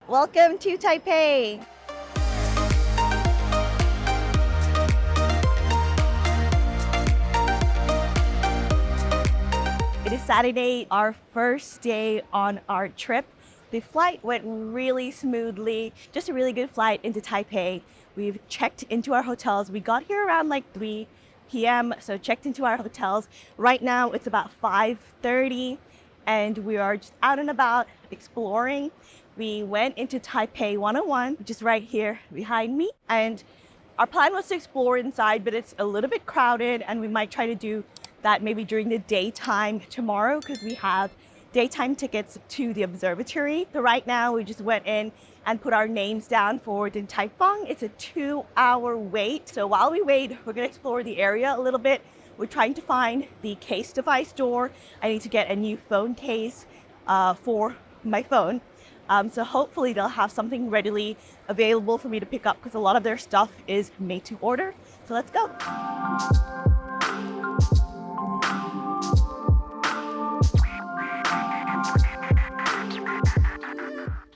Welcome to Taipei! It is Saturday, our first day on our trip. The flight went really smoothly, just a really good flight into Taipei. We've checked into our hotels. We got here around like 3 p.m., so checked into our hotels. Right now it's about 5:30 and we are just out and about exploring. We went into Taipei 101, which is right here behind me. And our plan was to explore inside, but it's a little bit crowded and we might try to do that maybe during the daytime tomorrow because we have daytime tickets to the observatory. So right now we just went in and put our names down for Din Tai Fung. It's a 2-hour wait. So while we wait, we're gonna explore the area a little bit. We're trying to find the Casetify store. I need to get a new phone case for my phone. So hopefully they'll have something readily available for me to pick up because a lot of their stuff is made to order. So let's go.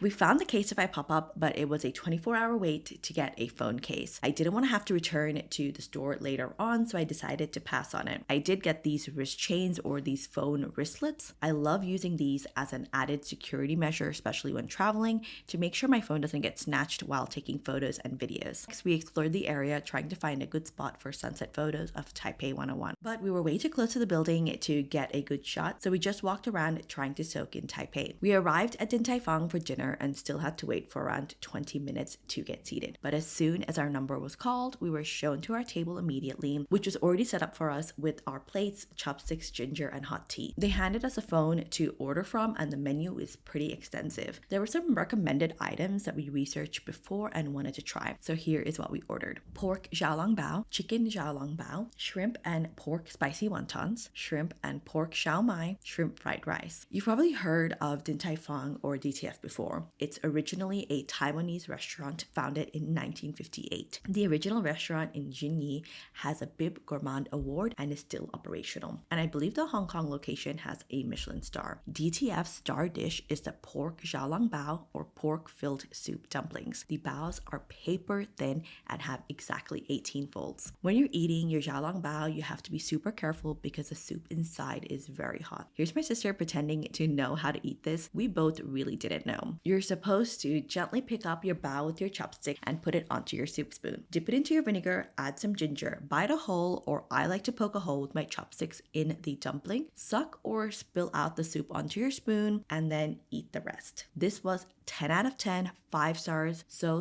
We found the Casetify Pop-Up, but it was a 24-hour wait to get a phone case. I didn't want to have to return to the store later on, so I decided to pass on it. I did get these wrist chains or these phone wristlets. I love using these as an added security measure, especially when traveling, to make sure my phone doesn't get snatched while taking photos and videos. Next, we explored the area trying to find a good spot for sunset photos of Taipei 101. But we were way too close to the building to get a good shot, so we just walked around trying to soak in Taipei. We arrived at Din Tai Fung for dinner and still had to wait for around 20 minutes to get seated. But as soon as our number was called, we were shown to our table immediately, which was already set up for us with our plates, chopsticks, ginger, and hot tea. They handed us a phone to order from, and the menu is pretty extensive. There were some recommended items that we researched before and wanted to try. So here is what we ordered. Pork xiaolong bao, chicken xiaolong bao, shrimp and pork spicy wontons, shrimp and pork xiao mai, shrimp fried rice. You've probably heard of Din Tai Fung or DTF before. It's originally a Taiwanese restaurant founded in 1958. The original restaurant in Jinyi has a Bib Gourmand Award and is still operational. And I believe the Hong Kong location has a Michelin star. DTF's star dish is the pork xiaolong bao or pork-filled soup dumplings. The baos are paper thin and have exactly 18 folds. When you're eating your xiaolong bao, you have to be super careful because the soup inside is very hot. Here's my sister pretending to know how to eat this. We both really didn't know. You're supposed to gently pick up your bao with your chopstick and put it onto your soup spoon. Dip it into your vinegar, add some ginger, bite a hole, or I like to poke a hole with my chopsticks in the dumpling, suck or spill out the soup onto your spoon, and then eat the rest. This was 10 out of 10, 5 stars, so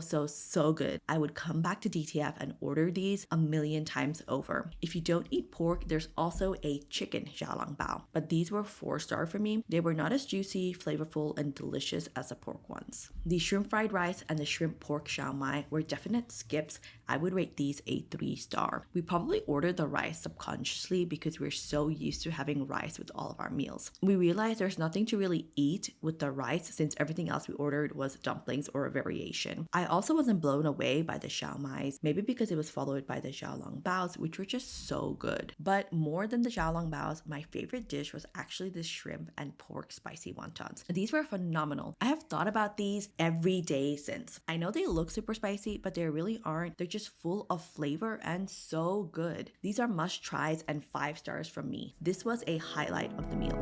good. I would come back to DTF and order these a million times over. If you don't eat pork, there's also a chicken xiaolong bao, but these were 4-star for me. They were not as juicy, flavorful, and delicious as the pork ones. The shrimp fried rice and the shrimp pork xiao mai were definite skips. I would rate these a 3-star. We probably ordered the rice subconsciously because we're so used to having rice with all of our meals. We realized there's nothing to really eat with the rice since everything else we ordered was dumplings or a variation. I also wasn't blown away by the xiao mais, maybe because it was followed by the xiaolong baos, which were just so good. But more than the xiaolong baos, my favorite dish was actually the shrimp and pork spicy wontons. These were phenomenal. I have thought about these every day since. I know they look super spicy, but they really aren't. They're just full of flavor and so good. These are must tries and 5 stars from me. This was a highlight of the meal.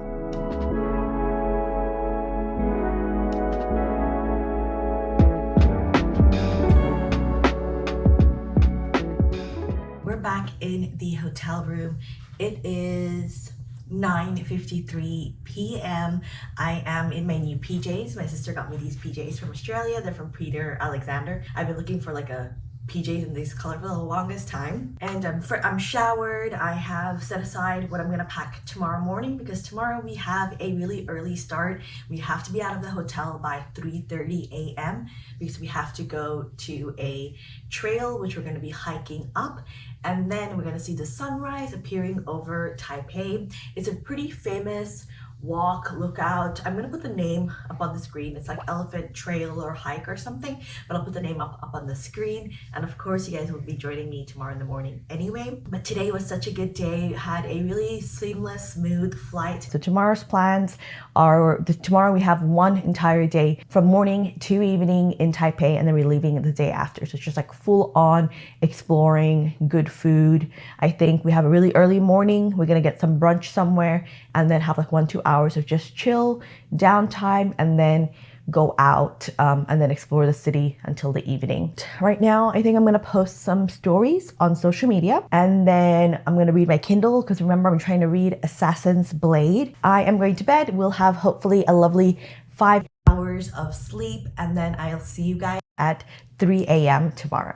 We're back in the hotel room. It is 9:53 p.m. I am in my new PJs. My sister got me these PJs from Australia. They're from Peter Alexander. I've been looking for like a PJs in this color for the longest time. And I'm showered. I have set aside what I'm gonna pack tomorrow morning because tomorrow we have a really early start. We have to be out of the hotel by 3:30 a.m. because we have to go to a trail which we're gonna be hiking up, and then we're gonna see the sunrise appearing over Taipei. It's a pretty famous walk, look out. I'm gonna put the name up on the screen. It's like Elephant Trail or Hike or something, but I'll put the name up on the screen. And of course, you guys will be joining me tomorrow in the morning anyway. But today was such a good day. Had a really seamless, smooth flight. So tomorrow's plans are, tomorrow we have one entire day from morning to evening in Taipei, and then we're leaving the day after. So it's just like full on exploring, good food. I think we have a really early morning. We're gonna get some brunch somewhere and then have like 1-2 hours of just chill, downtime, and then go out and then explore the city until the evening. Right now, I think I'm gonna post some stories on social media, and then I'm gonna read my Kindle, because remember, I'm trying to read Assassin's Blade. I am going to bed. We'll have hopefully a lovely 5 hours of sleep, and then I'll see you guys at 3 a.m. tomorrow.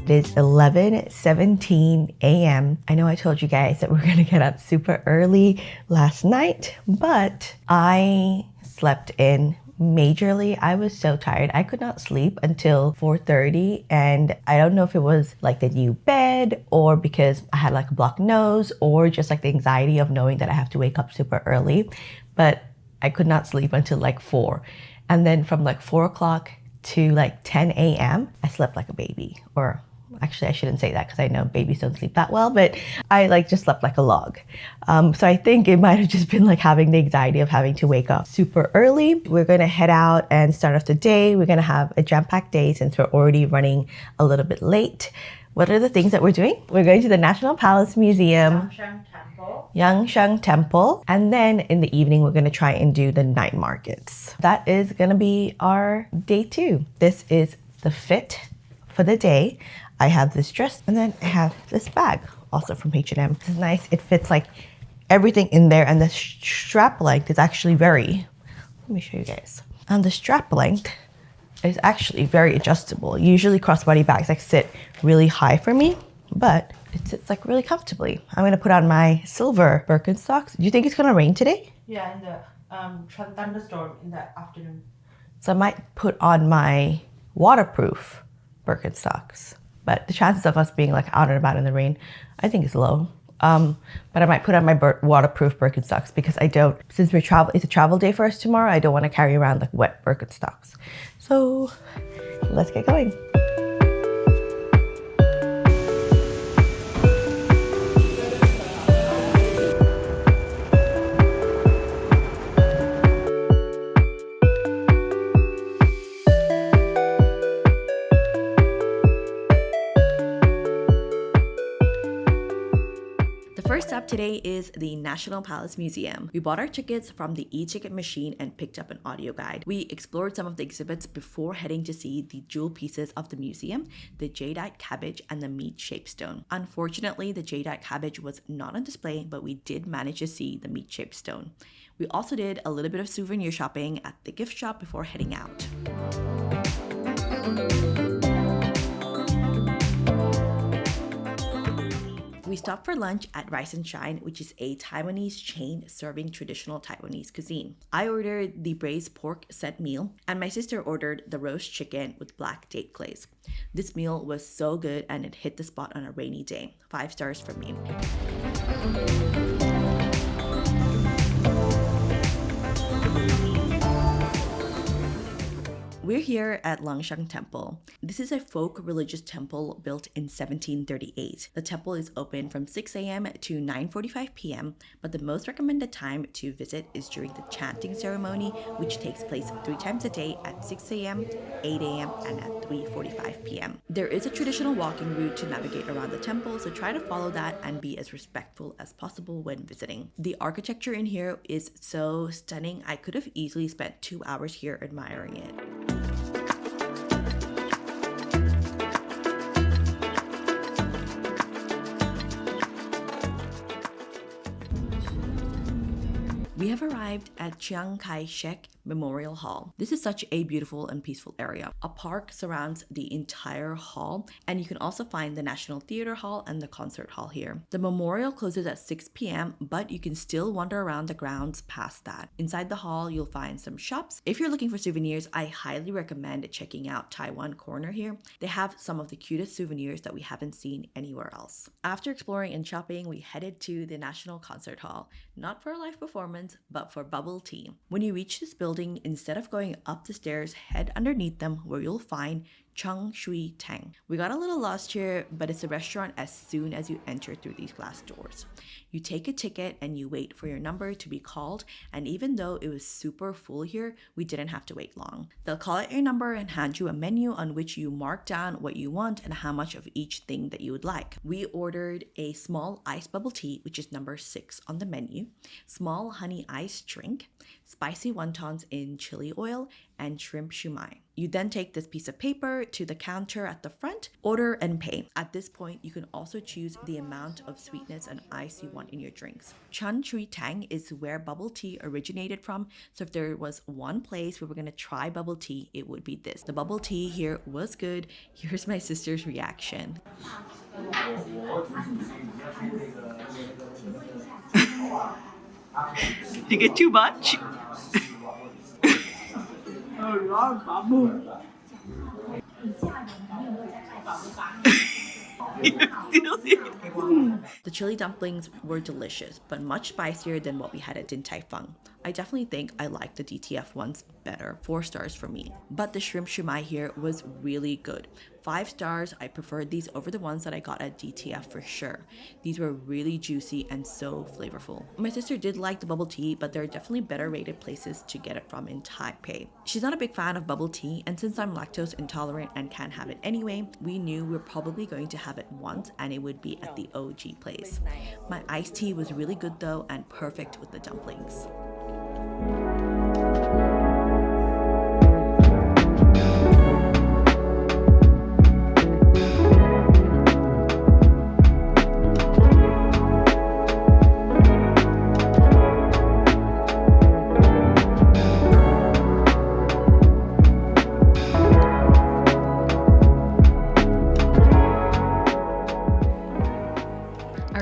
It is 11:17 a.m. I know I told you guys that we're gonna get up super early last night, but I slept in majorly. I was so tired. I could not sleep until 4:30, and I don't know if it was like the new bed or because I had like a blocked nose or just like the anxiety of knowing that I have to wake up super early, but I could not sleep until like 4. And then from like 4 o'clock to like 10 a.m. I slept like a baby. Or actually I shouldn't say that because I know babies don't sleep that well, but I like just slept like a log. So I think it might have just been like having the anxiety of having to wake up super early. We're gonna head out and start off the day. We're gonna have a jam-packed day since we're already running a little bit late. What are the things that we're doing? We're going to the National Palace Museum, Lungshan Temple, and then in the evening we're gonna try and do the night markets. That is gonna be our day 2. This is the fit for the day. I have this dress, and then I have this bag, also from H&M. This is nice. It fits like everything in there, and the strap length is actually very, let me show you guys. And the strap length is actually very adjustable. Usually crossbody bags like sit really high for me, but it sits like really comfortably. I'm gonna put on my silver Birkenstocks. Do you think it's gonna rain today? Yeah, in the thunderstorm in the afternoon. So I might put on my waterproof Birkenstocks, but the chances of us being like out and about in the rain, I think is low. But I might put on my waterproof Birkenstocks because I don't, since it's a travel day for us tomorrow, I don't want to carry around like wet Birkenstocks. So let's get going. First up today is the National Palace Museum. We bought our tickets from the e-ticket machine and picked up an audio guide. We explored some of the exhibits before heading to see the jewel pieces of the museum, the jadeite cabbage and the meat-shaped stone. Unfortunately, the jadeite cabbage was not on display, but we did manage to see the meat-shaped stone. We also did a little bit of souvenir shopping at the gift shop before heading out. We stopped for lunch at Rice and Shine, which is a Taiwanese chain serving traditional Taiwanese cuisine. I ordered the braised pork set meal, and my sister ordered the roast chicken with black date glaze. This meal was so good, and it hit the spot on a rainy day. 5 stars from me. We're here at Lungshan Temple. This is a folk religious temple built in 1738. The temple is open from 6 a.m. to 9:45 p.m., but the most recommended time to visit is during the chanting ceremony, which takes place 3 times a day at 6 a.m., 8 a.m., and at 3:45 p.m. There is a traditional walking route to navigate around the temple, so try to follow that and be as respectful as possible when visiting. The architecture in here is so stunning. I could have easily spent 2 hours here admiring it. We have arrived at Chiang Kai-Shek Memorial Hall. This is such a beautiful and peaceful area. A park surrounds the entire hall, and you can also find the National Theater Hall and the concert hall here. The memorial closes at 6 p.m., but you can still wander around the grounds past that. Inside the hall, you'll find some shops. If you're looking for souvenirs, I highly recommend checking out Taiwan Corner here. They have some of the cutest souvenirs that we haven't seen anywhere else. After exploring and shopping, we headed to the National Concert Hall, not for a live performance, but for bubble tea. When you reach this building, instead of going up the stairs, head underneath them where you'll find Chiang, Shui, Tang. We got a little lost here, but it's a restaurant as soon as you enter through these glass doors. You take a ticket and you wait for your number to be called, and even though it was super full here, we didn't have to wait long. They'll call out your number and hand you a menu on which you mark down what you want and how much of each thing that you would like. We ordered a small iced bubble tea, which is number 6 on the menu, small honey iced drink, spicy wontons in chili oil, and shrimp shumai. You then take this piece of paper to the counter at the front, order and pay. At this point, you can also choose the amount of sweetness and ice you want in your drinks. Chun Shui Tang is where bubble tea originated from, so if there was one place where we're gonna try bubble tea, it would be this. The bubble tea here was good. Here's my sister's reaction. Did you get too much? The chili dumplings were delicious, but much spicier than what we had at Tai Fung. I definitely think I like the DTF ones better, 4 stars for me. But the shrimp shumai here was really good. 5 stars, I preferred these over the ones that I got at DTF for sure. These were really juicy and so flavorful. My sister did like the bubble tea, but there are definitely better rated places to get it from in Taipei. She's not a big fan of bubble tea, and since I'm lactose intolerant and can't have it anyway, we knew we were probably going to have it once, and it would be at the OG place. My iced tea was really good though, and perfect with the dumplings.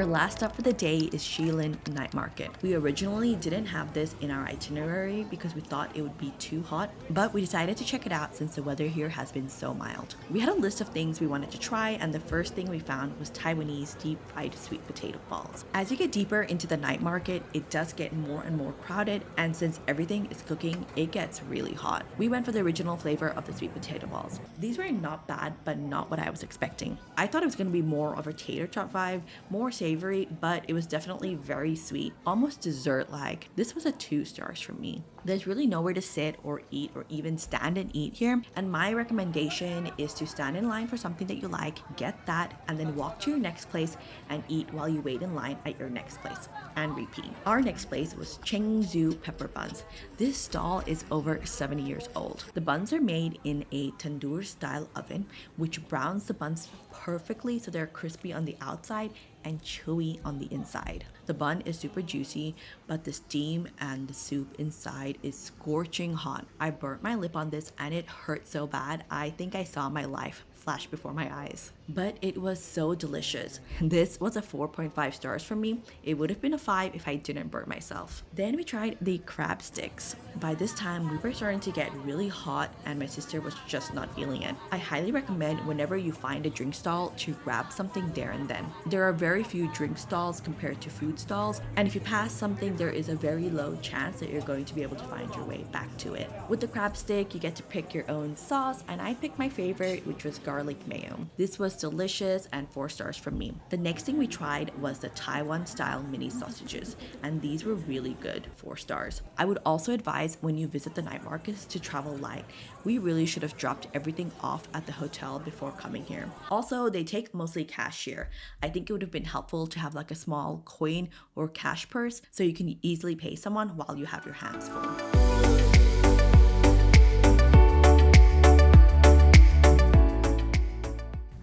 Last stop for the day is Shilin Night Market. We originally didn't have this in our itinerary because we thought it would be too hot, but we decided to check it out since the weather here has been so mild. We had a list of things we wanted to try, and the first thing we found was Taiwanese deep fried sweet potato balls. As you get deeper into the night market, it does get more and more crowded, and since everything is cooking, it gets really hot. We went for the original flavor of the sweet potato balls. These were not bad, but not what I was expecting. I thought it was going to be more of a tater tot vibe, more savory, but it was definitely very sweet, almost dessert-like. This was a 2 stars for me. There's really nowhere to sit or eat or even stand and eat here, and my recommendation is to stand in line for something that you like, get that, and then walk to your next place and eat while you wait in line at your next place, and repeat. Our next place was Chengzu Pepper Buns. This stall is over 70 years old. The buns are made in a tandoor style oven, which browns the buns perfectly so they're crispy on the outside and chewy on the inside. The bun is super juicy, but the steam and the soup inside is scorching hot. I burnt my lip on this and it hurt so bad. I think I saw my life flash before my eyes. But it was so delicious. This was a 4.5 stars from me. It would have been a 5 if I didn't burn myself. Then we tried the crab sticks. By this time, we were starting to get really hot and my sister was just not feeling it. I highly recommend whenever you find a drink stall to grab something there and then. There are very few drink stalls compared to food stalls, and if you pass something, there is a very low chance that you're going to be able to find your way back to it. With the crab stick, you get to pick your own sauce, and I picked my favorite, which was garlic mayo. This was delicious and 4 stars from me. The next thing we tried was the Taiwan style mini sausages, and these were really good, 4 stars. I would also advise when you visit the night markets to travel light. We really should have dropped everything off at the hotel before coming here. Also, they take mostly cash here. I think it would have been helpful to have like a small coin or cash purse so you can easily pay someone while you have your hands full.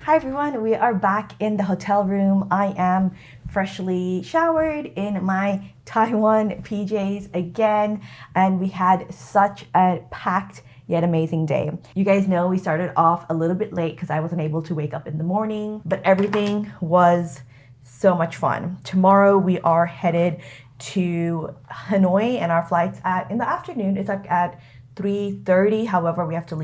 Hi everyone, we are back in the hotel room. I am freshly showered in my Taiwan PJs again, and we had such a packed yet amazing day. You guys know we started off a little bit late because I wasn't able to wake up in the morning, but everything was so much fun. Tomorrow we are headed to Hanoi, and our flight's in the afternoon. It's like at 3:30. However, we have to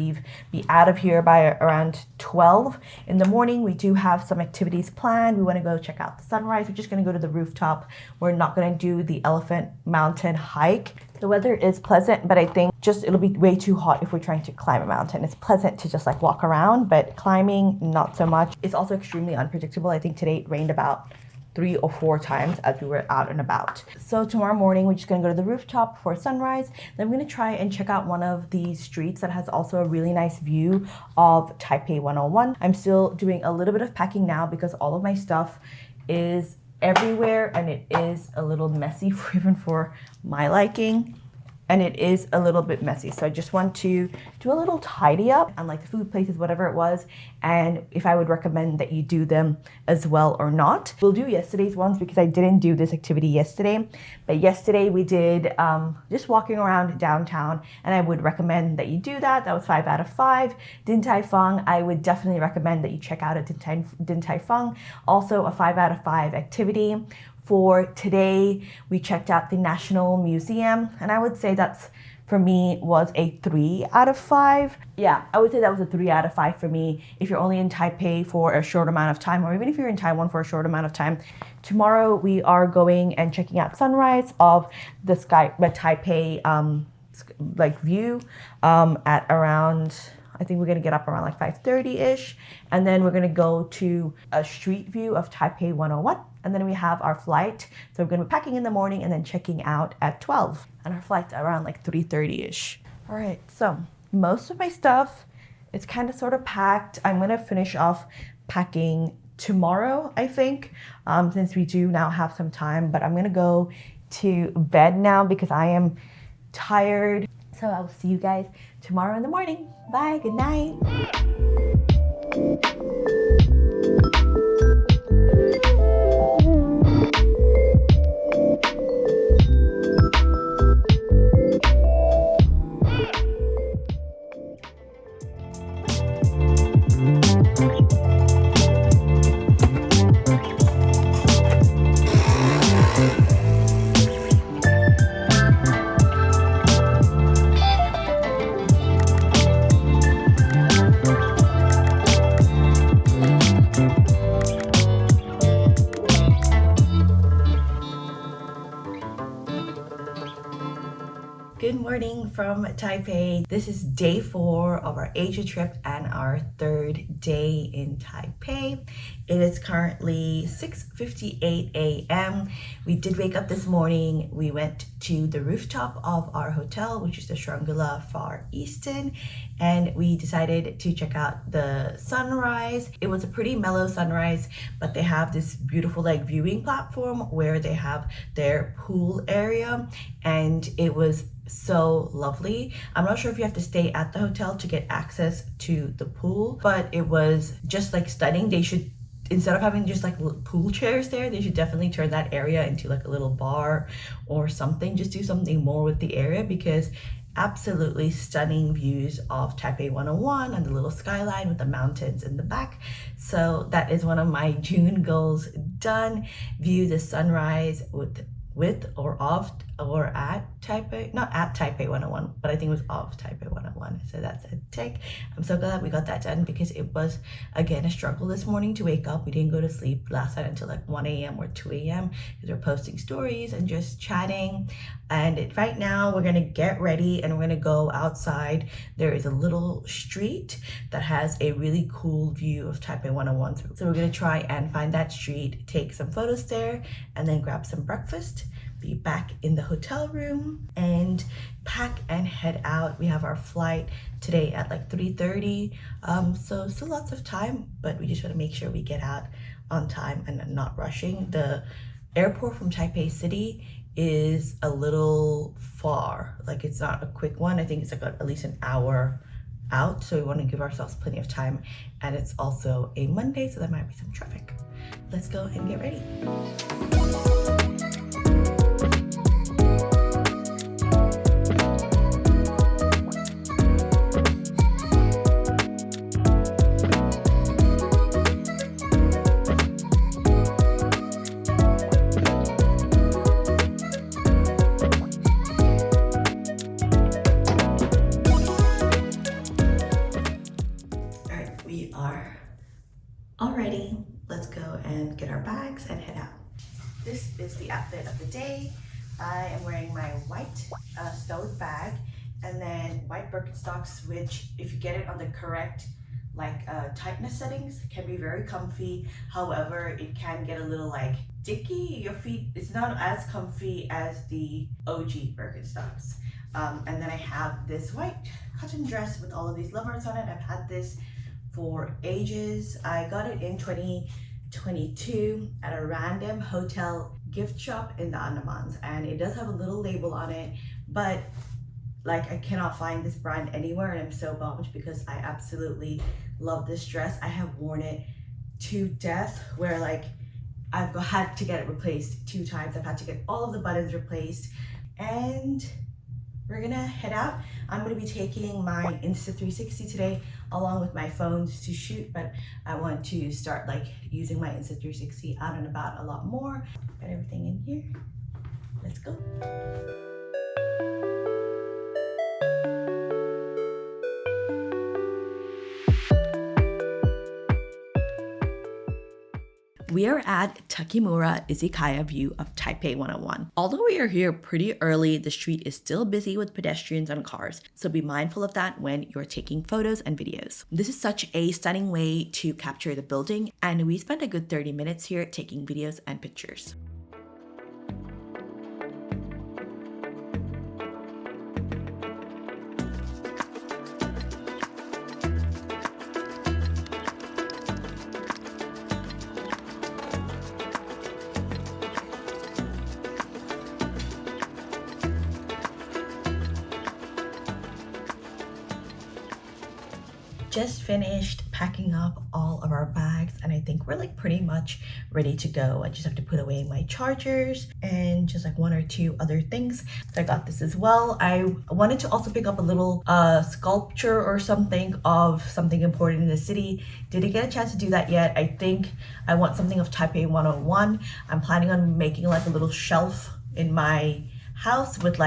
be out of here by around 12 in the morning. We do have some activities planned. We want to go check out the sunrise. We're just going to go to the rooftop. We're not going to do the Elephant Mountain hike. The weather is pleasant, but I think it'll be way too hot if we're trying to climb a mountain. It's pleasant to just like walk around, but climbing, not so much. It's also extremely unpredictable. I think today it rained about 3 or 4 times as we were out and about. So tomorrow morning, we're just gonna go to the rooftop for sunrise. Then I'm gonna try and check out one of these streets that has also a really nice view of Taipei 101. I'm still doing a little bit of packing now because all of my stuff is everywhere and it is a little messy even for my liking. And it is a little bit messy. So I just want to do a little tidy up on like the food places, whatever it was, and if I would recommend that you do them as well or not. We'll do yesterday's ones because I didn't do this activity yesterday. But yesterday we did just walking around downtown, and I would recommend that you do that. That was 5 out of 5. Din Tai Fung, I would definitely recommend that you check out a Din Tai Fung. Also a 5 out of 5 activity. For today, we checked out the National Museum, and I would say that's, for me, was a 3 out of 5. Yeah, I would say that was a 3 out of 5 for me. If you're only in Taipei for a short amount of time, or even if you're in Taiwan for a short amount of time. Tomorrow, we are going and checking out sunrise of the Taipei like view at around, I think we're gonna get up around like 5:30-ish, and then we're gonna go to a street view of Taipei 101, and then we have our flight. So we're gonna be packing in the morning and then checking out at 12, and our flight's around like 3:30-ish. All right, so most of my stuff is kind of sort of packed. I'm gonna finish off packing tomorrow, I think, since we do now have some time, but I'm gonna go to bed now because I am tired. So I will see you guys tomorrow in the morning. Bye, good night. Good morning from Taipei. This is day 4 of our Asia trip and our 3rd day in Taipei. It is currently 6:58 a.m. We did wake up this morning. We went to the rooftop of our hotel, which is the Shangri-La Far Easton, and we decided to check out the sunrise. It was a pretty mellow sunrise, but they have this beautiful like viewing platform where they have their pool area, and it was so lovely. I'm not sure if you have to stay at the hotel to get access to the pool, but it was just like stunning. They should, instead of having just like pool chairs there, they should definitely turn that area into like a little bar or something. Just do something more with the area, because absolutely stunning views of Taipei 101 and the little skyline with the mountains in the back. So that is one of my June goals done. View the sunrise with or of or at Taipei, not at Taipei 101, but I think it was of Taipei 101. So that's a tick. I'm so glad we got that done, because it was, again, a struggle this morning to wake up. We didn't go to sleep last night until like 1 a.m. or 2 a.m. because we're posting stories and just chatting. And right now we're gonna get ready and we're gonna go outside. There is a little street that has a really cool view of Taipei 101. So we're gonna try and find that street, take some photos there, and then grab some breakfast, be back in the hotel room, and pack and head out. We have our flight today at like 3:30, so still lots of time, but we just want to make sure we get out on time and not rushing. The airport from Taipei City is a little far, like it's not a quick one. I think it's like at least an hour out, so we want to give ourselves plenty of time, and it's also a Monday, so there might be some traffic. Let's go and get ready. ready. Let's go and get our bags and head out. This is the outfit of the day. I am wearing my white stowed bag and then white Birkenstocks, which if you get it on the correct tightness settings can be very comfy. However, it can get a little dicky. Your feet, it's not as comfy as the OG Birkenstocks. And then I have this white cotton dress with all of these lovers on it. I've had this for ages. I got it in 2022 at a random hotel gift shop in the Andamans, and it does have a little label on it, but I cannot find this brand anywhere, and I'm so bummed because I absolutely love this dress. I have worn it to death, where I've had to get it replaced 2 times. I've had to get all of the buttons replaced, and we're gonna head out. I'm gonna be taking my Insta360 today along with my phones to shoot, but I want to start using my Insta360 out and about a lot more. Got everything in here. Let's go. We are at Takemura Izakaya view of Taipei 101. Although we are here pretty early, the street is still busy with pedestrians and cars, so be mindful of that when you're taking photos and videos. This is such a stunning way to capture the building, and we spent a good 30 minutes here taking videos and pictures. Just finished packing up all of our bags, and I think we're pretty much ready to go. I just have to put away my chargers and just 1 or 2 other things. So I got this as well. I wanted to also pick up a little sculpture or something of something important in the city. Didn't get a chance to do that yet. I think I want something of Taipei 101. I'm planning on making a little shelf in my house with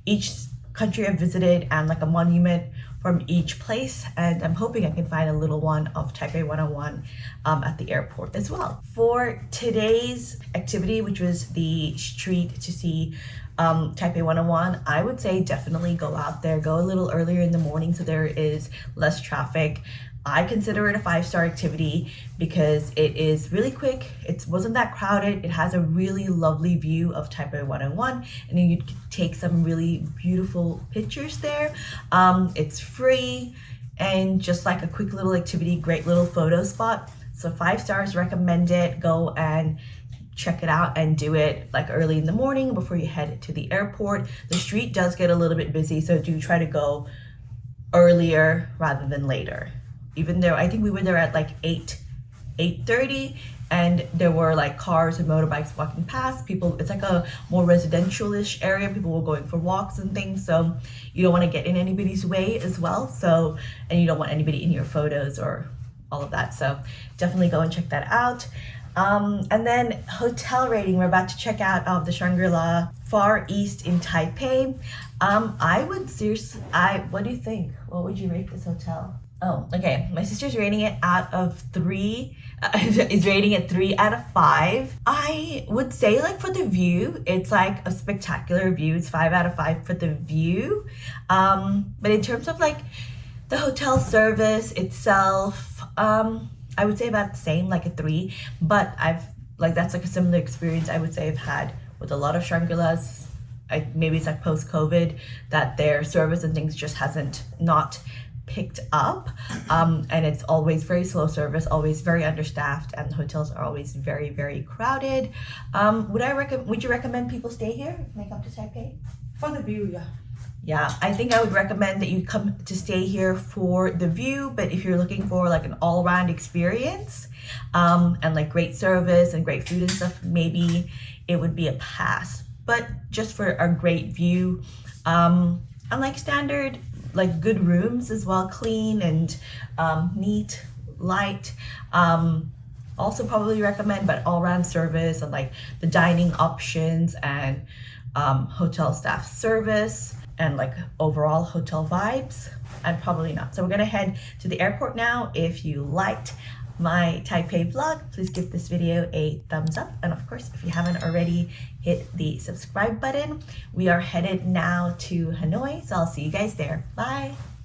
each country I've visited and a monument from each place, and I'm hoping I can find a little one of Taipei 101 at the airport as well. For today's activity, which was the street to see Taipei 101, I would say definitely go out there, go a little earlier in the morning so there is less traffic. I consider it a 5-star activity because it is really quick. It wasn't that crowded. It has a really lovely view of Taipei 101, and then you can take some really beautiful pictures there. It's free and just a quick little activity, great little photo spot. So 5 stars, recommend it. Go and check it out and do it early in the morning before you head to the airport. The street does get a little bit busy, so do try to go earlier rather than later. Even though I think we were there at 8:30, and there were cars and motorbikes walking past. People, it's a more residential-ish area. People were going for walks and things, so you don't want to get in anybody's way as well. So, and you don't want anybody in your photos or all of that. So definitely go and check that out. And then hotel rating, we're about to check out of the Shangri-La Far East in Taipei. What do you think? What would you rate this hotel? Oh, okay. My sister's rating it out of 3. Is rating it 3 out of 5. I would say for the view, it's a spectacular view. It's 5 out of 5 for the view. But in terms of the hotel service itself, I would say about the same, a 3. But I've that's a similar experience I would say I've had with a lot of Shangri-Las. Maybe it's post-COVID that their service and things just hasn't not picked up, and it's always very slow service, always very understaffed, and the hotels are always very, very crowded. Would you recommend people stay here when they come to Taipei? For the view, yeah. Yeah, I think I would recommend that you come to stay here for the view, but if you're looking for an all-round experience and great service and great food and stuff, maybe it would be a pass. But just for a great view, and standard good rooms as well, clean and neat, light. Also probably recommend, but all-round service and the dining options and hotel staff service and overall hotel vibes, and probably not. So we're gonna head to the airport now. If you liked my Taipei vlog, please give this video a thumbs up. And of course, if you haven't already, hit the subscribe button. We are headed now to Hanoi, so I'll see you guys there. Bye!